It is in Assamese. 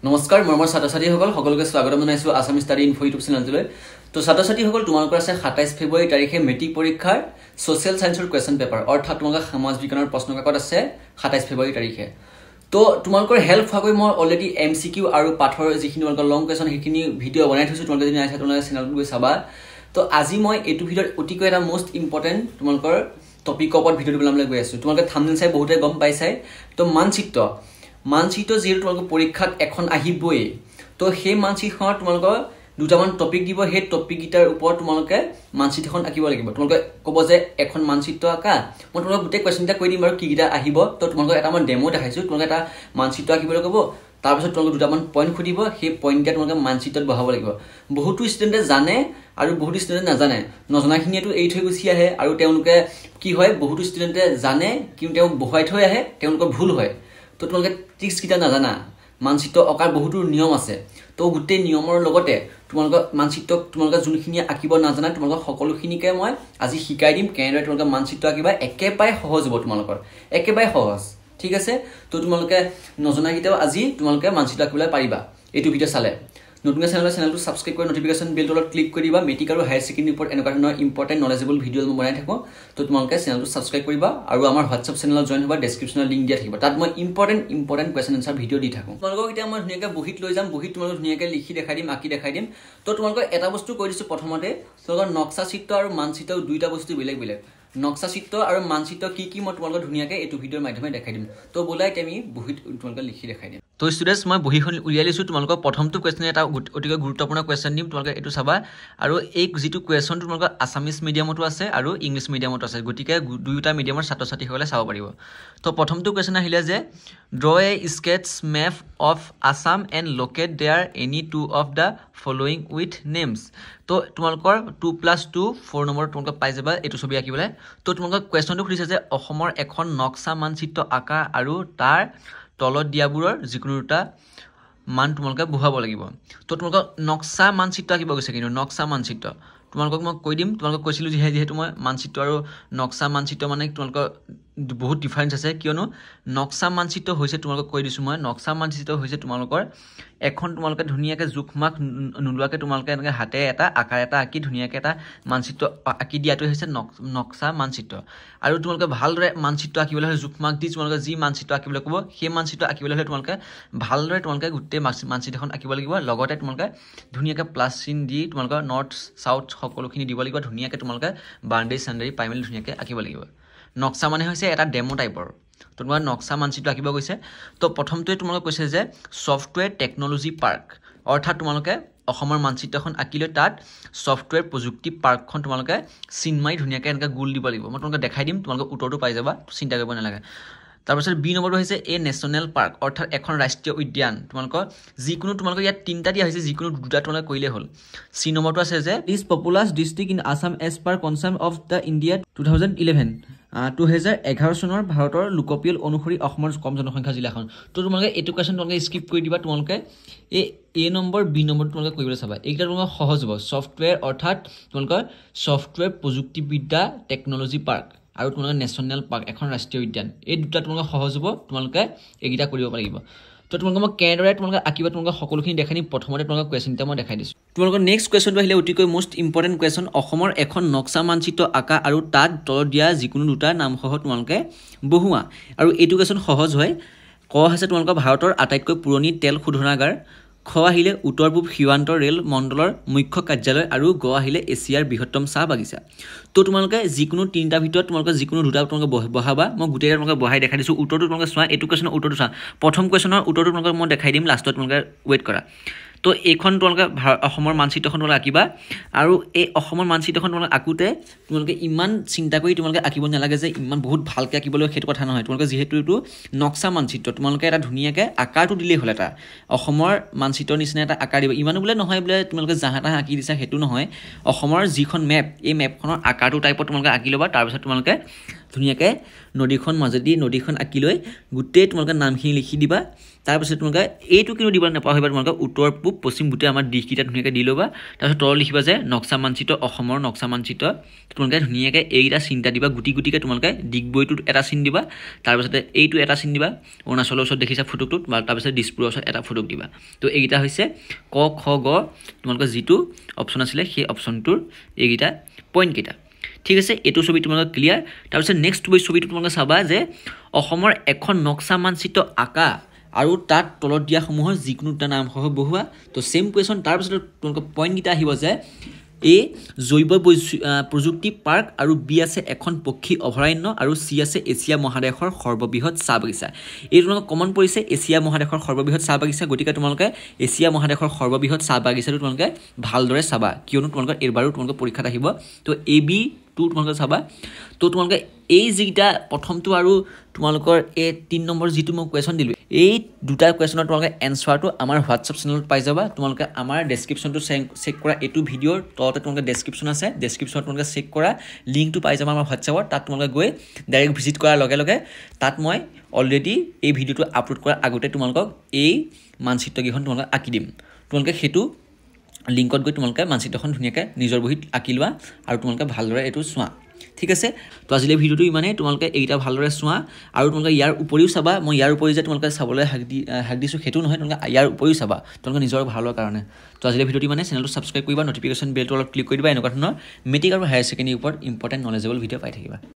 নমস্কাৰ মৰমৰ ছাত্ৰ-ছাত্ৰীসকল সকলোকে স্বাগতম জনাইছো আসাম ষ্টাডি ইনফো ইউটিউব চেনেলটোলৈ তো ছাত্ৰ-ছাত্ৰীসকল তোমালোকৰ আছে 27 ফেব্ৰুৱাৰী তাৰিখে মেট্ৰিক পৰীক্ষাৰ সোশ্যাল সায়েন্সৰ কোৱেশ্চন পেপাৰ অৰ্থাৎ তোমালোকৰ সমাজ বিজ্ঞানৰ প্ৰশ্ন কাকত আছে 27 ফেব্ৰুৱাৰী তাৰিখে তো তোমালোকৰ হেল্প হোৱাকৈ মই অলৰেডি এমসিকিউ আৰু পাঠৰ যিখিনি তোমালোকৰ লং কোৱেশ্চন সেইখিনি ভিডিঅ' বনাই থৈছো তোমালোকে যদি আইছা তোমালোকৰ চেনেলটো গৈ চাবা তো আজি মই এটো ভিডিঅ'ত অতিকৈ এটা মোস্ট ইম্পৰ্টেন্ট তোমালোকৰ টপিকৰ ওপৰত ভিডিঅ' বনাবলৈ গৈ আছো তোমালোকে থাম্বনেল চাই বহুতে গম পাইছাই তো মানচিত্ৰ যিহেতু তোমালোকৰ পৰীক্ষাত এখন আহিবই তো সেই মানচিত্ৰখনত তোমালোকৰ দুটামান টপিক দিব সেই টপিক গিটাৰ ওপৰত তোমালোকে মানচিত্ৰখন আঁকিব লাগিব তোমালোকে ক'ব যে এখন মানচিত্ৰ আঁকা মই তোমালোকক গোটেই কোৱেশ্চনটা কৈ দিম আৰু কি গিটা আহিব তো তোমালোকক এটা মই ডেমো দেখাইছো তোমালোকে এটা মানচিত্ৰ আঁকিবলৈ ক'ব তাৰ পিছত তোমালোকে দুটামান পইণ্ট খুদিব সেই পইণ্টটা তোমালোকে মানচিত্ৰত বহাব লাগিব বহুতো ষ্টুডেণ্টে জানে আৰু বহুতো ষ্টুডেণ্টে নাজানে নজনাখিনিয়েতো এৰি থৈ গুচি আহে আৰু তেওঁলোকে কি হয় বহুতো ষ্টুডেণ্টে জানে কিন্তু তেওঁ বহাই থৈ আহে তেওঁলোকৰ ভুল হয় তো তোমালোকে ট্ৰিক্স কিটা নাজানা মানচিত্ৰ অকাৰ বহুতো নিয়ম আছে তো গোটেই নিয়মৰ লগতে তোমালোকৰ মানচিত্ৰ তোমালোকে যোনখিনি আঁকিব নাজানা তোমালোকৰ সকলোখিনিকে মই আজি শিকাই দিম কেনেদৰে তোমালোকে মানচিত্ৰ আঁকিবা একেবাৰে সহজ হ'ব তোমালোকৰ একেবাৰে সহজ ঠিক আছে তো তোমালোকে নজনাকিটাও আজি তোমালোকে মানচিত্ৰ আঁকিবলৈ পাৰিবা এইটো ভিডিঅ' চালে নতুন চেনেলটো সাবস্ক্ৰাইব কৰি নটিফিকেশন বেলটো ক্লিক কৰি দিবা মেট্ৰিক আৰু হায়াৰ সেকেন্ডাৰী ওপৰত এনেকুৱা ধৰণৰ ইম্পৰ্টেন্ট নলেজেবল ভিডিঅ' মই বনাই থাকো তো তোমালোকে চেনেলটো সাবস্ক্ৰাইব কৰিবা আৰু আমাৰ হোৱাটছআপ চেনেলত জয়েন হ'বা ডেসক্ৰিপচনত লিংক দিয়া থাকিব তাত মই ইম্পৰ্টেন্ট কোৱেশ্চন আনসাৰ ভিডিঅ' দি থাকো তোমালোকক এতিয়া মই ধুনীয়াকৈ বহিত লৈ যাম বহিত তোমালোকক ধুনীয়াকৈ লিখি দেখাই দিম আঁকি দেখাই দিম তো তোমালোকক এটা বস্তু কৈ দিছো প্ৰথমতে তোমালোকৰ নক্সা চিত্ৰ আৰু মানচিত্ৰ দুইটা বস্তু বেলেগ নক্সা চিত্ৰ আৰু মানচিত্ৰ কি মই তোমালোকক ধুনীয়াকৈ এইটো ভিডিঅ'ৰ মাধ্যমে দেখাই দিম তো বলাই আমি বহিত তোমালোকক লিখি দেখাই দিম তো ষ্টুডেন্টস মই বহিখন উলিয়াই লৈছো তোমালোকক প্ৰথমটো কোৱেশ্চন এটা অতিকৈ গুৰুত্বপূৰ্ণ কোৱেশ্চন দিম তোমালোকে এটো চাবা আৰু এই যেটো কোৱেশ্চন তোমালোকৰ আসামিজ মিডিয়ামতো আছে আৰু ইংলিশ মিডিয়ামতো আছে গতিকে দুয়োটা মিডিয়ামৰ ছাত্ৰ-ছাত্ৰীসকলে চাব পাৰিব তো প্ৰথমটো কোৱেশ্চন আহিলে যে draw a sketch map of Assam and locate there any two of the following with names তো তোমালোকৰ 2+2 4 নম্বৰ তোমালোকে পাই যাবা এটো ছবি আঁকিবলৈ তো তোমালোকৰ কোৱেশ্চনটো খুলিছে যে অসমৰ এখন নক্সা মানচিত্ৰ আঁকা আৰু তাৰ তলত দিয়াবোৰৰ যিকোনো দুটা মান তোমালোকে বহাব লাগিব তো তোমালোকক নক্সা মানচিত্ৰ আঁকিব গৈছে কিন্তু নক্সা মানচিত্ৰ তোমালোকক মই কৈ দিম তোমালোকক কৈছিলো যেহেতু মই মানচিত্ৰ আৰু নক্সা মানচিত্ৰ মানে তোমালোকৰ বহুত ডিফাৰেন্স আছে কিয়নো নক্সা মানচিত্ৰ হৈছে তোমালোকক কৈ দিছো মই নক্সা মানচিত্ৰ হৈছে তোমালোকৰ এখন তোমালোকে ধুনীয়াকৈ জোখমাখ নুলুৱাকৈ তোমালোকে এনেকৈ হাতে এটা আকাৰ এটা আঁকি ধুনীয়াকৈ এটা মানচিত্ৰ আঁকি দিয়াটো হৈছে নক্সা মানচিত্ৰ আৰু তোমালোকে ভালদৰে মানচিত্ৰ আঁকিবলৈ হ'লে জোখমাখ দি তোমালোকে যি মানচিত্ৰ আঁকিবলৈ ক'ব সেই মানচিত্ৰ আঁকিবলৈ হ'লে তোমালোকে ভালদৰে তোমালোকে গোটেই মানচিত্ৰখন আঁকিব লাগিব লগতে তোমালোকে ধুনীয়াকৈ প্লাছ চিন দি তোমালোকৰ নৰ্থ সাউথ সকলোখিনি দিব লাগিব ধুনীয়াকৈ তোমালোকে বাউণ্ডাৰী চাউণ্ডাৰী পাই মেলি ধুনীয়াকৈ আঁকিব লাগিব নক্সা মানে হৈছে এটা ডেমো টাইপৰ তোমালোকে নক্সা মানচিত্ৰ আঁকিব গৈছে তো প্ৰথমটোৱে তোমালোকে কৈছে যে সফটৱেৰ টেকনলজি পাৰ্ক অৰ্থাৎ তোমালোকে অসমৰ মানচিত্ৰখন আঁকিলৈ তাত সফটৱেৰ প্ৰযুক্তি পাৰ্কখন তোমালোকে চিন মাৰি ধুনীয়াকৈ এনেকৈ গোল দিব লাগিব মই তোমালোকে দেখাই দিম তোমালোকে উত্তৰটো পাই যাবা চিন্তা কৰিব নালাগে তাৰপিছত বি নম্বৰটো হৈছে এ নেশ্যনেল পাৰ্ক অৰ্থাৎ এখন ৰাষ্ট্ৰীয় উদ্যান তোমালোকৰ যিকোনো তোমালোকৰ ইয়াত তিনিটা দিয়া হৈছে যিকোনো দুটা তোমালোকে কৰিলে হ'ল চি নম্বৰটো আছে যে the populous district in Assam as per concept of the India 2011 চনৰ ভাৰতৰ লোকপিয়ল অনুসৰি অসমৰ কম জনসংখ্যা জিলাখন তো তোমালোকে এইটো কোৱেশ্চন তোমালোকে স্কিপ কৰি দিবা তোমালোকে এ নম্বৰ বি নম্বৰ তোমালোকে কৰিবলৈ চাবা এইকেইটা তোমালোকে সহজ হ'ব সফটৱেৰ অৰ্থাৎ তোমালোকৰ সফটৱেৰ প্ৰযুক্তিবিদ্যা টেকনলজি পাৰ্ক আৰু তোমালোকে নেশ্যনেল পাৰ্ক এখন ৰাষ্ট্ৰীয় উদ্যান এই দুটা তোমালোকে সহজ হ'ব তোমালোকে এইকেইটা কৰিব পাৰিব তো তোমালোকে মই কেনেদৰে তোমালোকে আঁকিবা তোমালোকে সকলোখিনি দেখাই দিম প্ৰথমতে তোমালোকে কোৱেশ্চনটা মই দেখাই দিছোঁ তোমালোকৰ নেক্সট কোৱেশ্চনটো আহিলে অতিকৈ মোষ্ট ইম্পৰ্টেণ্ট কোৱেশ্চন অসমৰ এখন নক্সা মানচিত্ৰ আঁকা আৰু তাত তলত দিয়া যিকোনো দুটা নামসহ তোমালোকে বহোৱা আৰু এইটো কোৱেশ্চন সহজ হয় ক হৈছে তোমালোকৰ ভাৰতৰ আটাইতকৈ পুৰণি তেল শোধনাগাৰ খ আহিলে উত্তৰ পূব সীমান্ত ৰেল মণ্ডলৰ মুখ্য কাৰ্যালয় আৰু গ আহিলে এছিয়াৰ বৃহত্তম চাহ বাগিচা তো তোমালোকে যিকোনো তিনিটা ভিতৰত তোমালোকে যিকোনো দুটা তোমালোকে বহাবা মই গোটেইটা তোমালোকে বহাই দেখাই দিছোঁ উত্তৰটো তোমালোকে চোৱা এইটো কোৱেশ্চনৰ উত্তৰটো চোৱা প্ৰথম কোৱেশ্চনৰ উত্তৰটো তোমালোকে মই দেখাই দিম লাষ্টত তোমালোকে ৱেইট কৰা তো এইখন তোমালোকে অসমৰ মানচিত্ৰখন তোমালোকে আঁকিবা আৰু এই অসমৰ মানচিত্ৰখন তোমালোকে আঁকোতে তোমালোকে ইমান চিন্তা কৰি তোমালোকে আঁকিব নালাগে যে ইমান বহুত ভালকৈ আঁকিবলৈ সেইটো কথা নহয় তোমালোকে যিহেতু এইটো নক্সা মানচিত্ৰ তোমালোকে এটা ধুনীয়াকৈ আকাৰটো দিলেই হ'ল এটা অসমৰ মানচিত্ৰৰ নিচিনা এটা আকাৰ দিব ইমানো বোলে নহয় বোলে তোমালোকে জাহা তাহা আঁকি দিছা সেইটো নহয় অসমৰ যিখন মেপ এই মেপখনৰ আকাৰটো টাইপত তোমালোকে আঁকি ল'বা তাৰপিছত তোমালোকে ধুনীয়াকৈ নদীখন মাজেদি নদীখন আঁকি লৈ গোটেই তোমালোকে নামখিনি লিখি দিবা তাৰপিছত তোমালোকে এইটো কিন্তু দিব নাপাহৰিবা তোমালোকে উত্তৰ পূব পশ্চিম গোটেই আমাৰ দিশকেইটা ধুনীয়াকৈ দি ল'বা তাৰপিছত তলত লিখিবা যে নক্সা মানচিত্ৰ অসমৰ নক্সা মানচিত্ৰ তোমালোকে ধুনীয়াকৈ এইকেইটা চিন্তা দিবা গুটি গুটিকৈ তোমালোকে ডিগবৈটোত এটা চিন দিবা তাৰপিছতে এইটো এটা চিন দিবা অৰুণাচলৰ ওচৰত দেখিছা ফটোটোত তাৰপিছত দিছপুৰৰ ওচৰত এটা ফটো দিবা তো এইকেইটা হৈছে ক খ গ তোমালোকৰ যিটো অপশ্যন আছিলে সেই অপশ্যনটোৰ এইকেইটা পইণ্টকেইটা ঠিক আছে এইটো ছবি তোমালোকে ক্লিয়াৰ তাৰপিছত নেক্সট ছবিটো তোমালোকে চাবা যে অসমৰ এখন নক্সা মানচিত্ৰ আঁকা আৰু তাত তলত দিয়াসমূহৰ যিকোনো এটা নামসহ বহুৱা তো সেম কুৱেশ্যন তাৰপিছত তোমালোকৰ পইণ্টকেইটা আহিব যে এ জৈৱ প্ৰযুক্তি পাৰ্ক আৰু বি আছে এখন পক্ষী অভয়াৰণ্য আৰু চি আছে এছিয়া মহাদেশৰ সৰ্ববৃহৎ চাহ বাগিচা এই তোমালোকক কমন পৰিছে এছিয়া মহাদেশৰ সৰ্ববৃহৎ চাহ বাগিচা গতিকে তোমালোকে এছিয়া মহাদেশৰ সৰ্ববৃহৎ চাহ বাগিচাটো তোমালোকে ভালদৰে চাবা কিয়নো তোমালোকৰ এইবাৰো তোমালোকৰ পৰীক্ষাত আহিব তো এ বি টু তোমালোকে চাবা তো তোমালোকে এই যিটা প্ৰথমটো আৰু তোমালোকৰ এই 3 নম্বৰ যিটো মই কুৱেশ্যন দিলোঁ এই দুটা কুৱেশ্যনৰ তোমালোকে এনচাৰটো আমাৰ হোৱাটছআপ চেনেলত পাই যাবা তোমালোকে আমাৰ ডেছক্ৰিপশ্যনটো চেক কৰা এইটো ভিডিঅ'ৰ তলতে তোমালোকে ডেছক্ৰিপশ্যন আছে ডেছক্ৰিপশ্যনত তোমালোকে চেক কৰা লিংকটো পাই যাবা আমাৰ হোৱাটছআপত তাত তোমালোকে গৈ ডাইৰেক্ট ভিজিট কৰাৰ লগে লগে তাত মই অলৰেডি এই ভিডিঅ'টো আপলোড কৰাৰ আগতে তোমালোকক এই মানচিত্ৰকেইখন তোমালোকে আঁকি দিম তোমালোকে সেইটো লিংকত গৈ তোমালোকে মানচিত্ৰখন ধুনীয়াকৈ নিজৰ বহীত আঁকি লোৱা আৰু তোমালোকে ভালদৰে এইটো চোৱা ঠিক আছে তো আজিলৈ ভিডিঅ'টো ইমানেই তোমালোকে এইটা ভালদৰে চোৱা আৰু তোমালোকে ইয়াৰ উপৰিও চাবা মই ইয়াৰ উপৰি যে তোমালোকে চাবলৈ হাক দিছোঁ সেইটো নহয় তোমালোকে ইয়াৰ উপৰিও চাবা তোমালোকে নিজৰ ভালৰ কাৰণে তো আজিলৈ ভিডিঅ'টো মানে চেনেলটো ছাবস্ক্ৰাইব কৰিবা নটিফিকেশ্যন বেলটো অলপ ক্লিক কৰি দিবা এনেকুৱা ধৰণৰ মেট্ৰিক আৰু হায়াৰ ছেকেণ্ডেৰীৰ ওপৰত ইম্পৰ্টেণ্ট নলেজেবল ভিডিঅ' পাই থাকিবা